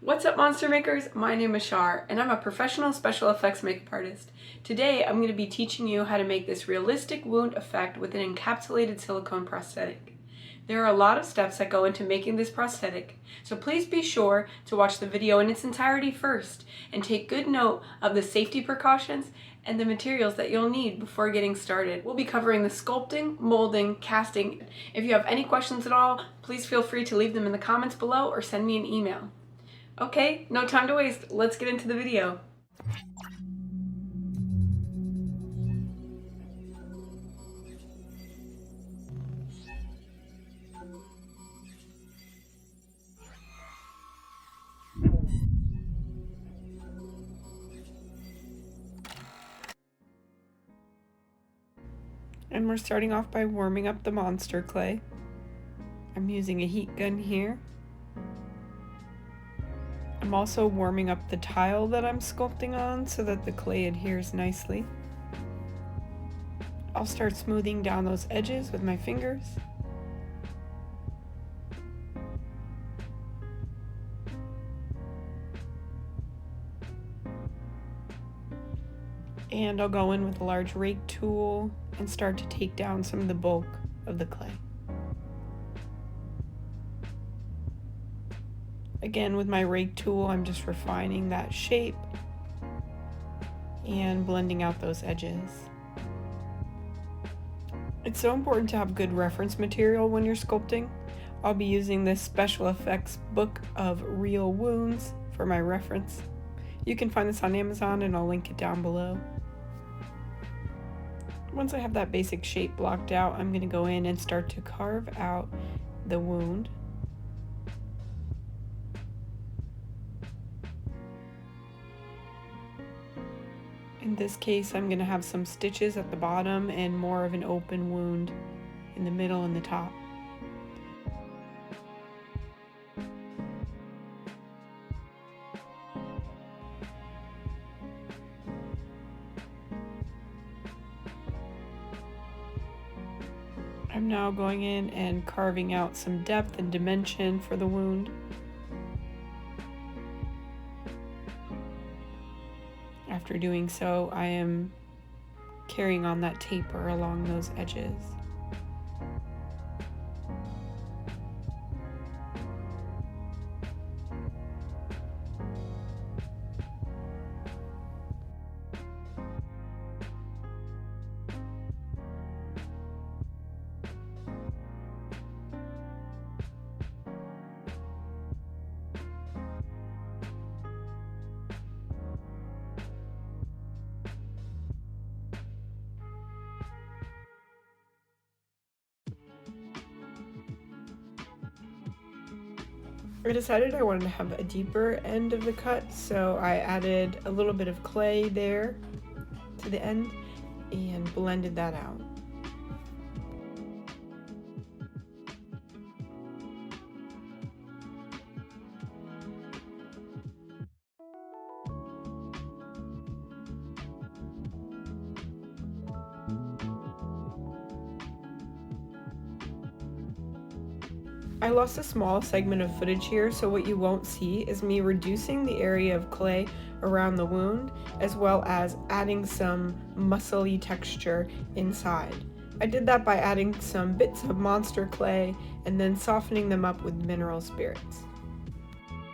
What's up, monster makers? My name is Shar and I'm a professional special effects makeup artist. Today I'm going to be teaching you how to make this realistic wound effect with an encapsulated silicone prosthetic. There are a lot of steps that go into making this prosthetic, so please be sure to watch the video in its entirety first and take good note of the safety precautions and the materials that you'll need before getting started. We'll be covering the sculpting, molding, casting. If you have any questions at all, please feel free to leave them in the comments below or send me an email. Okay, no time to waste. Let's get into the video. And we're starting off by warming up the monster clay. I'm using a heat gun here. I'm also warming up the tile that I'm sculpting on so that the clay adheres nicely. I'll start smoothing down those edges with my fingers. And I'll go in with a large rake tool and start to take down some of the bulk of the clay. Again, with my rake tool, I'm just refining that shape and blending out those edges. It's so important to have good reference material when you're sculpting. I'll be using this special effects book of real wounds for my reference. You can find this on Amazon and I'll link it down below. Once I have that basic shape blocked out, I'm going to go in and start to carve out the wound. In this case, I'm going to have some stitches at the bottom and more of an open wound in the middle and the top. I'm now going in and carving out some depth and dimension for the wound. After doing so, I am carrying on that taper along those edges. I decided I wanted to have a deeper end of the cut, so I added a little bit of clay there to the end and blended that out. I lost a small segment of footage here, so what you won't see is me reducing the area of clay around the wound, as well as adding some muscly texture inside. I did that by adding some bits of monster clay and then softening them up with mineral spirits.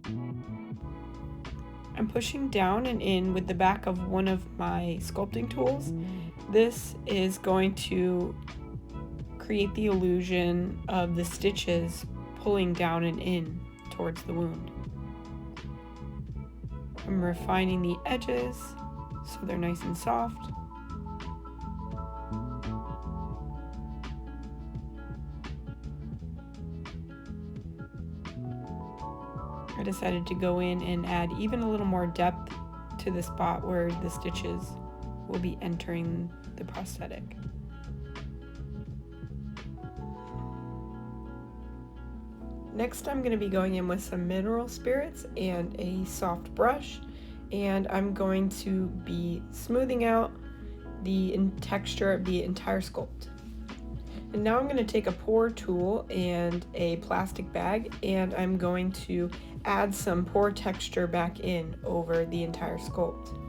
I'm pushing down and in with the back of one of my sculpting tools. This is going to create the illusion of the stitches pulling down and in towards the wound. I'm refining the edges so they're nice and soft. I decided to go in and add even a little more depth to the spot where the stitches will be entering the prosthetic. Next, I'm going to be going in with some mineral spirits and a soft brush, and I'm going to be smoothing out the texture of the entire sculpt. And now I'm going to take a pour tool and a plastic bag, and I'm going to add some pour texture back in over the entire sculpt.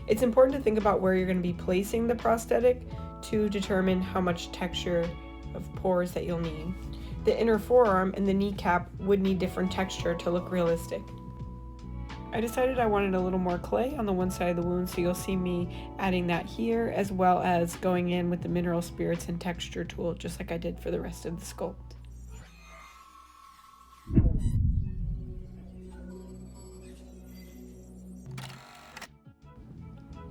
It's important to think about where you're going to be placing the prosthetic to determine how much texture of pores that you'll need. The inner forearm and the kneecap would need different texture to look realistic. I decided I wanted a little more clay on the one side of the wound, so you'll see me adding that here, as well as going in with the mineral spirits and texture tool, just like I did for the rest of the sculpt.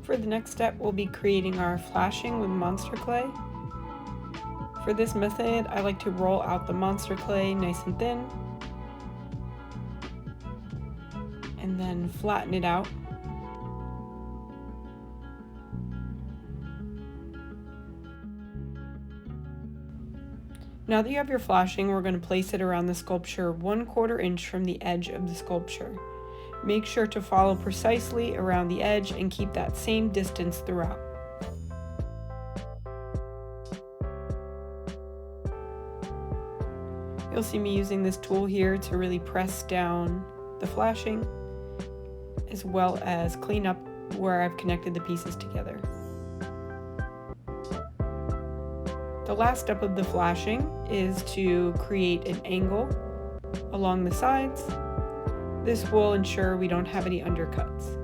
For the next step, we'll be creating our flashing with monster clay. For this method, I like to roll out the monster clay nice and thin, and then flatten it out. Now that you have your flashing, we're going to place it around the sculpture 1/4 inch from the edge of the sculpture. Make sure to follow precisely around the edge and keep that same distance throughout. You'll see me using this tool here to really press down the flashing, as well as clean up where I've connected the pieces together. The last step of the flashing is to create an angle along the sides. This will ensure we don't have any undercuts.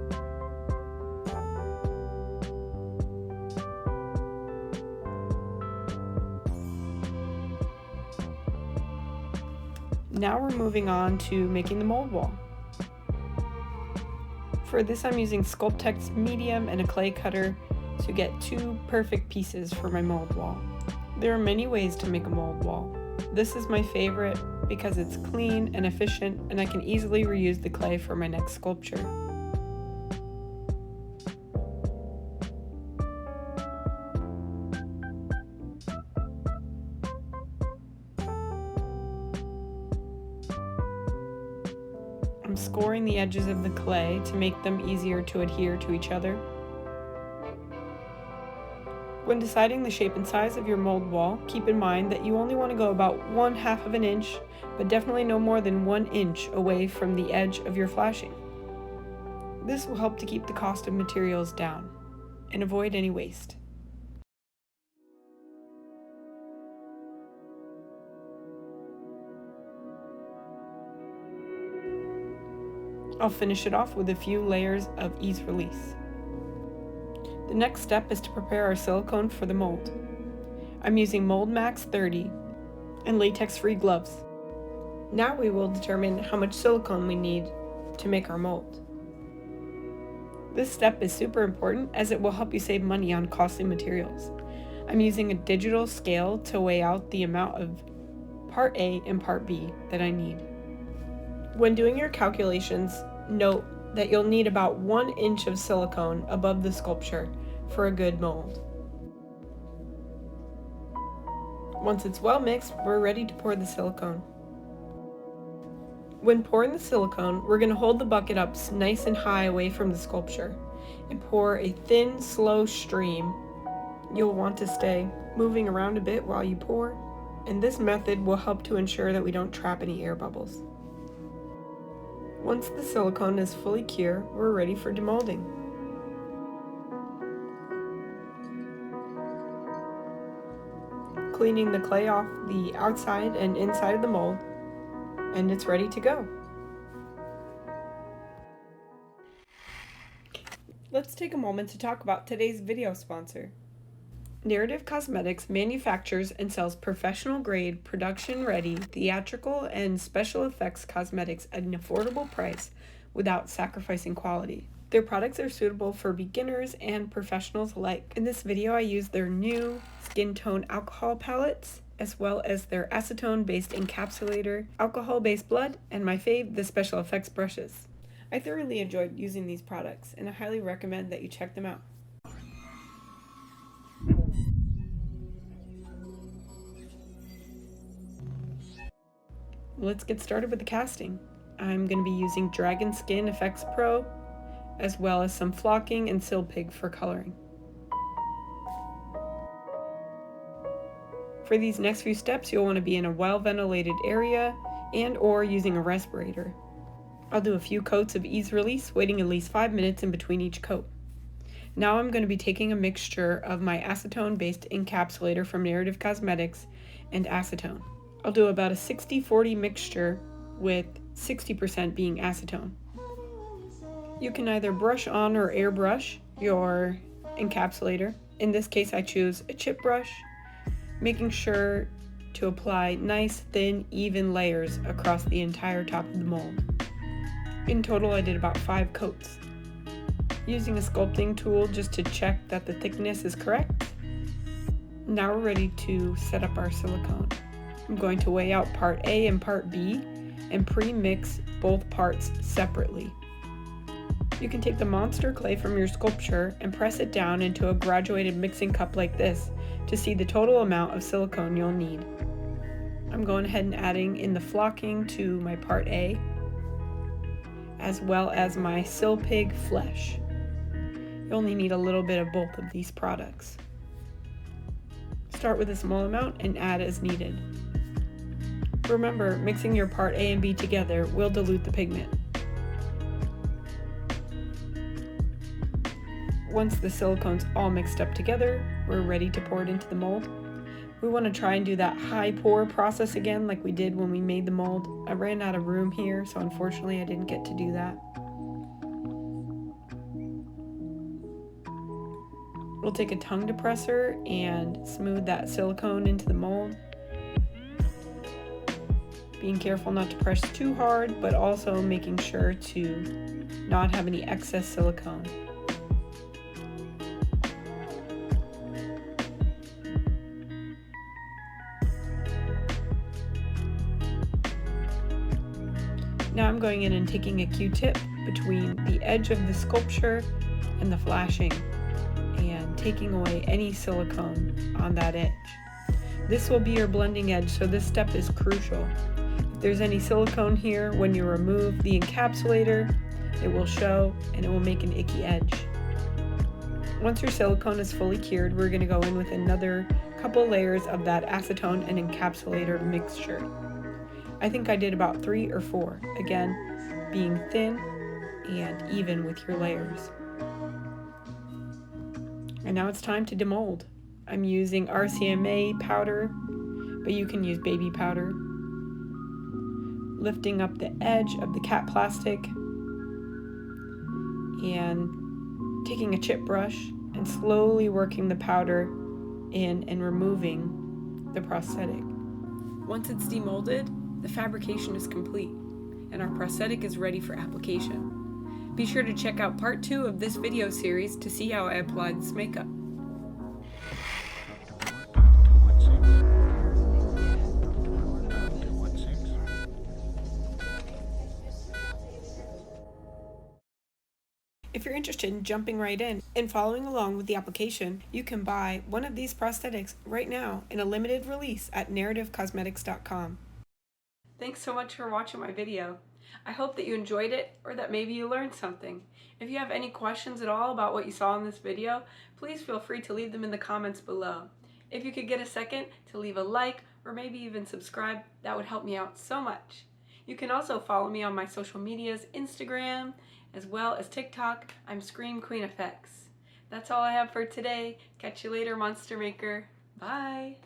Now we're moving on to making the mold wall. For this, I'm using Sculpt's medium and a clay cutter to get 2 perfect pieces for my mold wall. There are many ways to make a mold wall. This is my favorite because it's clean and efficient, and I can easily reuse the clay for my next sculpture. I'm scoring the edges of the clay to make them easier to adhere to each other. When deciding the shape and size of your mold wall, keep in mind that you only want to go about 1/2 of an inch, but definitely no more than 1 inch away from the edge of your flashing. This will help to keep the cost of materials down and avoid any waste. I'll finish it off with a few layers of ease release. The next step is to prepare our silicone for the mold. I'm using Mold Max 30 and latex-free gloves. Now we will determine how much silicone we need to make our mold. This step is super important as it will help you save money on costly materials. I'm using a digital scale to weigh out the amount of part A and part B that I need. When doing your calculations, note that you'll need about 1 inch of silicone above the sculpture for a good mold. Once it's well mixed, we're ready to pour the silicone. When pouring the silicone, we're going to hold the bucket up nice and high away from the sculpture and pour a thin, slow stream. You'll want to stay moving around a bit while you pour, and this method will help to ensure that we don't trap any air bubbles. Once the silicone is fully cured, we're ready for demolding. Cleaning the clay off the outside and inside of the mold, and it's ready to go. Let's take a moment to talk about today's video sponsor. Narrative Cosmetics manufactures and sells professional-grade, production-ready, theatrical, and special effects cosmetics at an affordable price without sacrificing quality. Their products are suitable for beginners and professionals alike. In this video, I use their new skin tone alcohol palettes, as well as their acetone-based encapsulator, alcohol-based blood, and my fave, the special effects brushes. I thoroughly enjoyed using these products, and I highly recommend that you check them out. Let's get started with the casting. I'm going to be using Dragon Skin FX Pro, as well as some flocking and Silpig for coloring. For these next few steps, you'll want to be in a well-ventilated area and or using a respirator. I'll do a few coats of ease release, waiting at least 5 minutes in between each coat. Now I'm going to be taking a mixture of my acetone-based encapsulator from Narrative Cosmetics and acetone. I'll do about a 60-40 mixture with 60% being acetone. You can either brush on or airbrush your encapsulator. In this case, I choose a chip brush, making sure to apply nice, thin, even layers across the entire top of the mold. In total, I did about 5 coats. Using a sculpting tool just to check that the thickness is correct. Now we're ready to set up our silicone. I'm going to weigh out part A and part B and pre-mix both parts separately. You can take the monster clay from your sculpture and press it down into a graduated mixing cup like this to see the total amount of silicone you'll need. I'm going ahead and adding in the flocking to my part A, as well as my Silpig flesh. You only need a little bit of both of these products. Start with a small amount and add as needed. Remember, mixing your part A and B together will dilute the pigment. Once the silicone's all mixed up together, we're ready to pour it into the mold. We want to try and do that high pour process again like we did when we made the mold. I ran out of room here, so unfortunately I didn't get to do that. We'll take a tongue depressor and smooth that silicone into the mold. Being careful not to press too hard, but also making sure to not have any excess silicone. Now I'm going in and taking a Q-tip between the edge of the sculpture and the flashing and taking away any silicone on that edge. This will be your blending edge, so this step is crucial. If there's any silicone here, when you remove the encapsulator, it will show and it will make an icky edge. Once your silicone is fully cured, we're going to go in with another couple layers of that acetone and encapsulator mixture. I think I did about 3 or 4, again, being thin and even with your layers. And now it's time to demold. I'm using RCMA powder, but you can use baby powder. Lifting up the edge of the cat plastic and taking a chip brush and slowly working the powder in and removing the prosthetic. Once it's demolded, the fabrication is complete, and our prosthetic is ready for application. Be sure to check out part 2 of this video series to see how I applied this makeup. If you're interested in jumping right in and following along with the application, you can buy one of these prosthetics right now in a limited release at narrativecosmetics.com. Thanks so much for watching my video. I hope that you enjoyed it or that maybe you learned something. If you have any questions at all about what you saw in this video, please feel free to leave them in the comments below. If you could get a second to leave a like or maybe even subscribe, that would help me out so much. You can also follow me on my social medias, Instagram, as well as TikTok. I'm screamqueen.fx. That's all I have for today. Catch you later, Monster Maker. Bye!